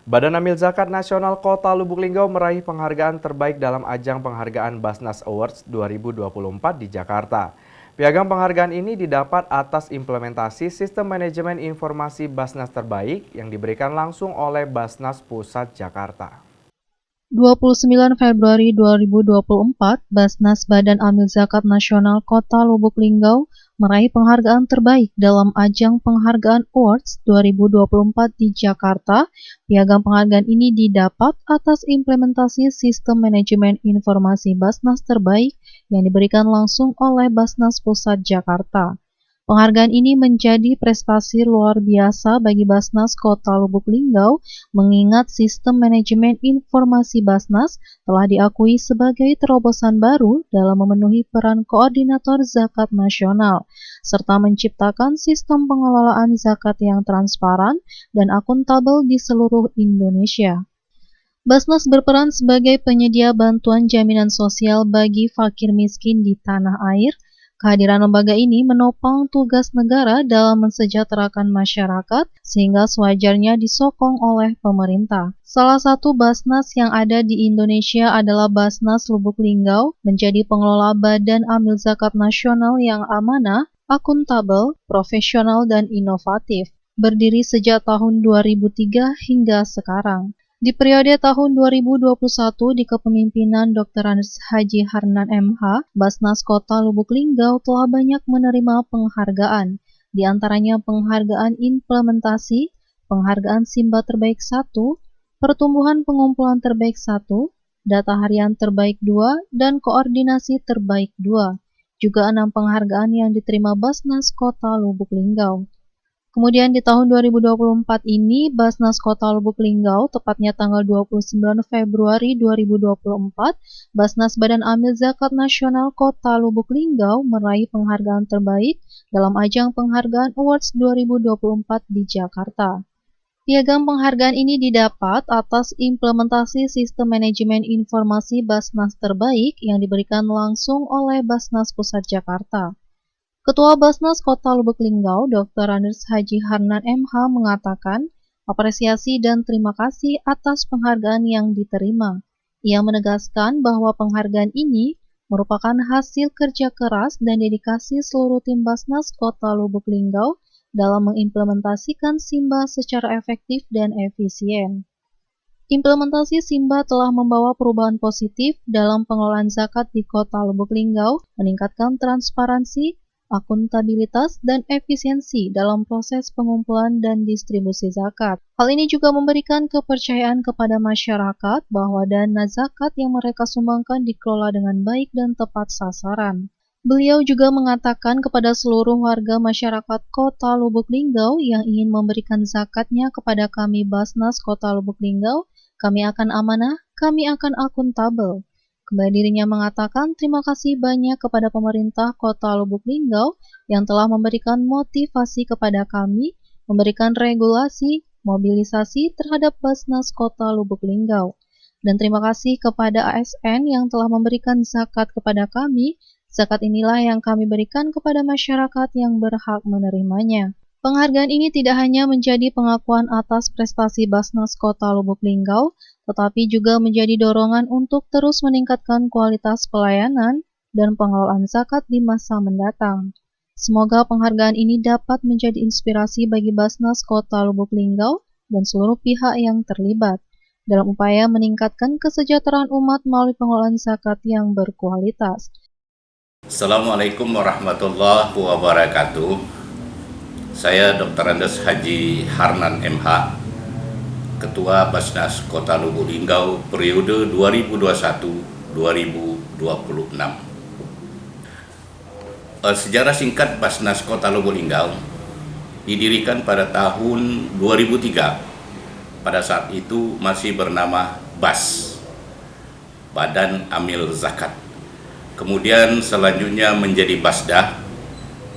Badan Amil Zakat Nasional Kota Lubuk Linggau meraih penghargaan terbaik dalam ajang penghargaan Basnas Awards 2024 di Jakarta. Piagam penghargaan ini didapat atas implementasi Sistem Manajemen Informasi Basnas terbaik yang diberikan langsung oleh Basnas Pusat Jakarta. 29 Februari 2024, Basnas Badan Amil Zakat Nasional Kota Lubuk Linggau meraih penghargaan terbaik dalam ajang penghargaan Awards 2024 di Jakarta. Piagam penghargaan ini didapat atas implementasi Sistem Manajemen Informasi Basnas terbaik yang diberikan langsung oleh Basnas Pusat Jakarta. Penghargaan ini menjadi prestasi luar biasa bagi Basnas Kota Lubuk Linggau, mengingat sistem manajemen informasi Basnas telah diakui sebagai terobosan baru dalam memenuhi peran koordinator zakat nasional, serta menciptakan sistem pengelolaan zakat yang transparan dan akuntabel di seluruh Indonesia. Basnas berperan sebagai penyedia bantuan jaminan sosial bagi fakir miskin di tanah air. Kehadiran lembaga ini menopang tugas negara dalam mensejahterakan masyarakat sehingga sewajarnya disokong oleh pemerintah. Salah satu Basnas yang ada di Indonesia adalah Basnas Lubuk Linggau, menjadi pengelola Badan Amil Zakat Nasional yang amanah, akuntabel, profesional, dan inovatif. Berdiri sejak tahun 2003 hingga sekarang. Di periode tahun 2021 di kepemimpinan Dr. Andes Haji Harnan MH, Basnas Kota Lubuk Linggau telah banyak menerima penghargaan, di antaranya penghargaan implementasi, penghargaan Simba Terbaik 1, pertumbuhan pengumpulan terbaik 1, data harian terbaik 2, dan koordinasi terbaik 2. Juga 6 penghargaan yang diterima Basnas Kota Lubuk Linggau. Kemudian di tahun 2024 ini, Basnas Kota Lubuk Linggau, tepatnya tanggal 29 Februari 2024, Basnas Badan Amil Zakat Nasional Kota Lubuk Linggau meraih penghargaan terbaik dalam ajang penghargaan Awards 2024 di Jakarta. Piagam penghargaan ini didapat atas implementasi Sistem Manajemen Informasi Basnas terbaik yang diberikan langsung oleh Basnas Pusat Jakarta. Ketua Basnas Kota Lubuk Linggau, Dr. Andes Haji Harnan MH mengatakan apresiasi dan terima kasih atas penghargaan yang diterima. Ia menegaskan bahwa penghargaan ini merupakan hasil kerja keras dan dedikasi seluruh tim Basnas Kota Lubuk Linggau dalam mengimplementasikan Simba secara efektif dan efisien. Implementasi Simba telah membawa perubahan positif dalam pengelolaan zakat di Kota Lubuk Linggau, meningkatkan transparansi, akuntabilitas, dan efisiensi dalam proses pengumpulan dan distribusi zakat. Hal ini juga memberikan kepercayaan kepada masyarakat bahwa dana zakat yang mereka sumbangkan dikelola dengan baik dan tepat sasaran. Beliau juga mengatakan kepada seluruh warga masyarakat Kota Lubuk Linggau yang ingin memberikan zakatnya kepada kami Basnas Kota Lubuk Linggau, kami akan amanah, kami akan akuntabel. Kembali dirinya mengatakan terima kasih banyak kepada pemerintah Kota Lubuk Linggau yang telah memberikan motivasi kepada kami, memberikan regulasi, mobilisasi terhadap Basnas Kota Lubuk Linggau. Dan terima kasih kepada ASN yang telah memberikan zakat kepada kami. Zakat inilah yang kami berikan kepada masyarakat yang berhak menerimanya. Penghargaan ini tidak hanya menjadi pengakuan atas prestasi Basnas Kota Lubuk Linggau, tetapi juga menjadi dorongan untuk terus meningkatkan kualitas pelayanan dan pengelolaan zakat di masa mendatang. Semoga penghargaan ini dapat menjadi inspirasi bagi Basnas Kota Lubuk Linggau dan seluruh pihak yang terlibat dalam upaya meningkatkan kesejahteraan umat melalui pengelolaan zakat yang berkualitas. Assalamualaikum warahmatullahi wabarakatuh. Saya Dr. Andes Haji Harnan MH, Ketua Basnas Kota Lubuk Linggau periode 2021-2026. Sejarah singkat Basnas Kota Lubuk Linggau didirikan pada tahun 2003. Pada saat itu masih bernama BAS, Badan Amil Zakat. Kemudian selanjutnya menjadi BASDA,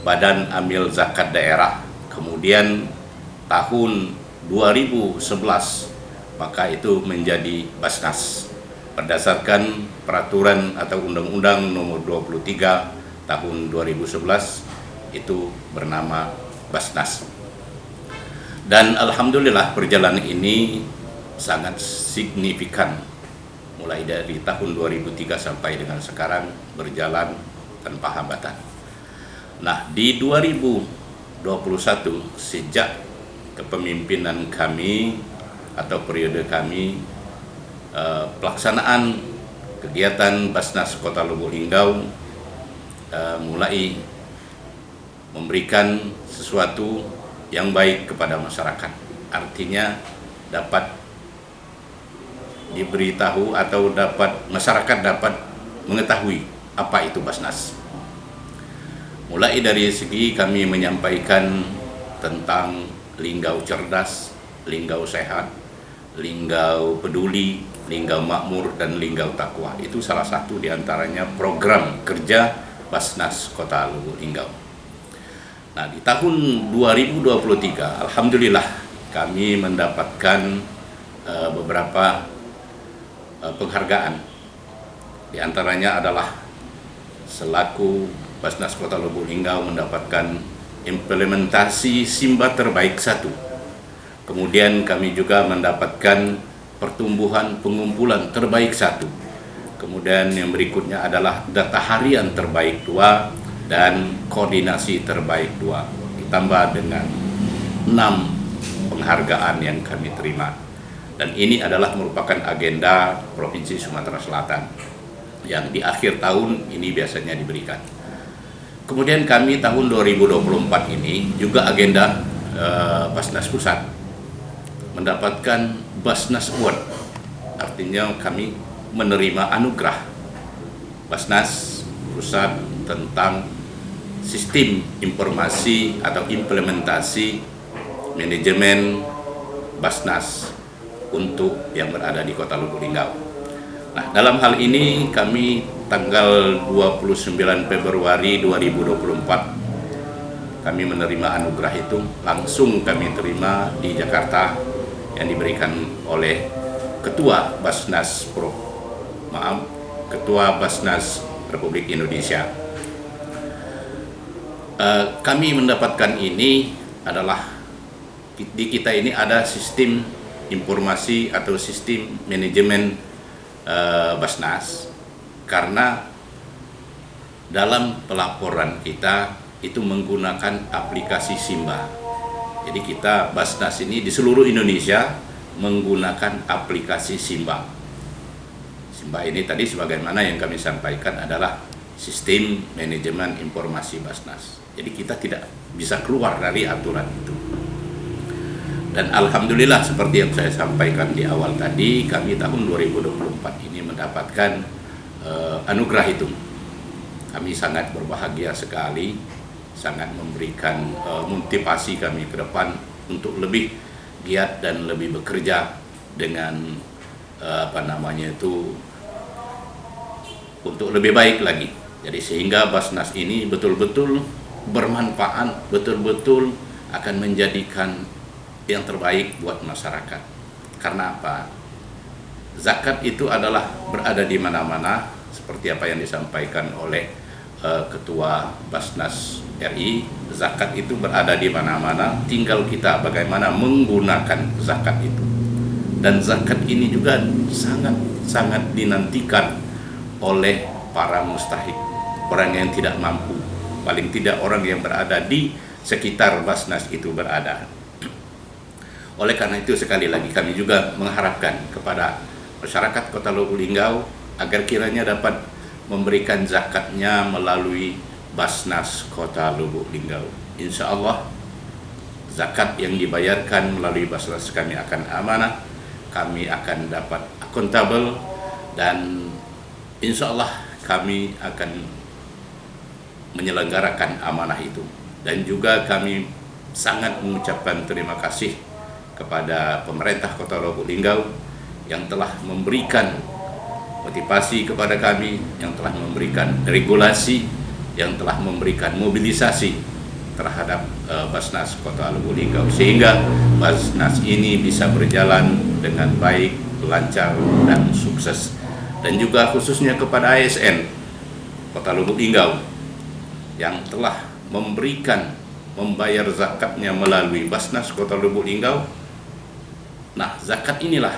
Badan Amil Zakat Daerah. Kemudian tahun 2011 maka itu menjadi Basnas berdasarkan peraturan atau Undang-Undang Nomor 23 tahun 2011 itu bernama Basnas. Dan alhamdulillah perjalanan ini sangat signifikan mulai dari tahun 2003 sampai dengan sekarang berjalan tanpa hambatan. Nah, di 2021 sejak kepemimpinan kami atau periode kami, pelaksanaan kegiatan Basnas Kota Lubuk Linggau mulai memberikan sesuatu yang baik kepada masyarakat. Artinya dapat diberitahu atau masyarakat dapat mengetahui apa itu Basnas. Mulai dari segi kami menyampaikan tentang Linggau cerdas, Linggau sehat, Linggau peduli, Linggau makmur, dan Linggau takwa. Itu salah satu diantaranya program kerja Basnas Kota Lubuk Linggau. Nah, di tahun 2023, alhamdulillah kami mendapatkan beberapa penghargaan. Di antaranya adalah selaku Basnas Kota Lubuk Linggau mendapatkan implementasi Simba terbaik 1. Kemudian kami juga mendapatkan pertumbuhan pengumpulan terbaik 1. Kemudian yang berikutnya adalah data harian terbaik 2 dan koordinasi terbaik 2. Ditambah dengan 6 penghargaan yang kami terima. Dan ini adalah merupakan agenda Provinsi Sumatera Selatan yang di akhir tahun ini biasanya diberikan. Kemudian kami tahun 2024 ini juga agenda Basnas Pusat mendapatkan Basnas Award. Artinya kami menerima anugerah Basnas Pusat tentang sistem informasi atau implementasi manajemen Basnas untuk yang berada di Kota Lubuk Linggau. Nah, dalam hal ini kami tanggal 29 Februari 2024 kami menerima anugerah itu, langsung kami terima di Jakarta yang diberikan oleh Ketua Basnas Ketua Basnas Republik Indonesia. Kami mendapatkan ini adalah di kita ini ada sistem informasi atau sistem manajemen Basnas, karena dalam pelaporan kita itu menggunakan aplikasi Simba. Jadi kita Basnas ini di seluruh Indonesia menggunakan aplikasi Simba. Simba ini tadi sebagaimana yang kami sampaikan adalah sistem manajemen informasi Basnas. Jadi kita tidak bisa keluar dari aturan itu. Dan alhamdulillah seperti yang saya sampaikan di awal tadi, kami tahun 2024 ini mendapatkan anugerah itu. Kami sangat berbahagia sekali, sangat memberikan motivasi kami ke depan untuk lebih giat dan lebih bekerja dengan untuk lebih baik lagi. Jadi sehingga Basnas ini betul-betul bermanfaat, betul-betul akan menjadikan yang terbaik buat masyarakat. Karena apa? Zakat itu adalah berada di mana-mana, seperti apa yang disampaikan oleh Ketua Basnas RI. Zakat itu berada di mana-mana, tinggal kita bagaimana menggunakan zakat itu. Dan zakat ini juga sangat dinantikan oleh para mustahik, orang yang tidak mampu, paling tidak orang yang berada di sekitar Basnas itu berada. Oleh karena itu sekali lagi kami juga mengharapkan kepada masyarakat Kota Lubuk Linggau agar kiranya dapat memberikan zakatnya melalui Basnas Kota Lubuk Linggau. Insya Allah zakat yang dibayarkan melalui Basnas kami akan amanah, kami akan dapat akuntabel, dan insya Allah kami akan menyelenggarakan amanah itu. Dan juga kami sangat mengucapkan terima kasih kepada pemerintah Kota Lubuk Linggau yang telah memberikan motivasi kepada kami, yang telah memberikan regulasi, yang telah memberikan mobilisasi terhadap Basnas Kota Lubuk Linggau, sehingga Basnas ini bisa berjalan dengan baik, lancar, dan sukses. Dan juga khususnya kepada ASN Kota Lubuk Linggau yang telah membayar zakatnya melalui Basnas Kota Lubuk Linggau. Nah, zakat inilah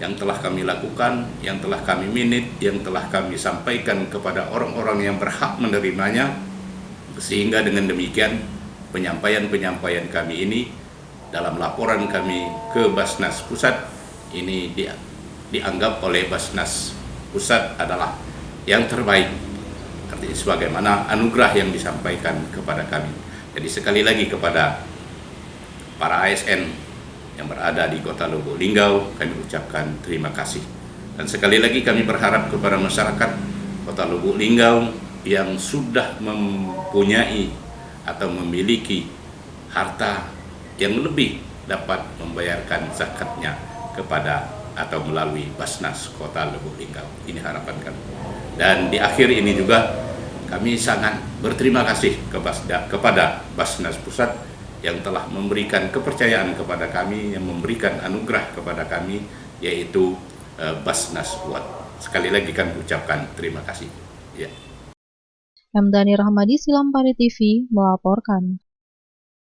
yang telah kami lakukan, yang telah kami minit, yang telah kami sampaikan kepada orang-orang yang berhak menerimanya, sehingga dengan demikian penyampaian-penyampaian kami ini dalam laporan kami ke Basnas Pusat ini dianggap oleh Basnas Pusat adalah yang terbaik, artinya sebagaimana anugerah yang disampaikan kepada kami. Jadi sekali lagi kepada para ASN yang berada di Kota Lubuk Linggau, kami ucapkan terima kasih. Dan sekali lagi kami berharap kepada masyarakat Kota Lubuk Linggau yang sudah mempunyai atau memiliki harta yang lebih dapat membayarkan zakatnya kepada atau melalui Basnas Kota Lubuk Linggau. Ini harapan kami. Dan di akhir ini juga kami sangat berterima kasih kepada Basnas Pusat yang telah memberikan kepercayaan kepada kami, yang memberikan anugerah kepada kami, yaitu Basnas Award. Sekali lagi kami ucapkan terima kasih. Ya. Hamdani Rahmadi, Silampari TV, melaporkan.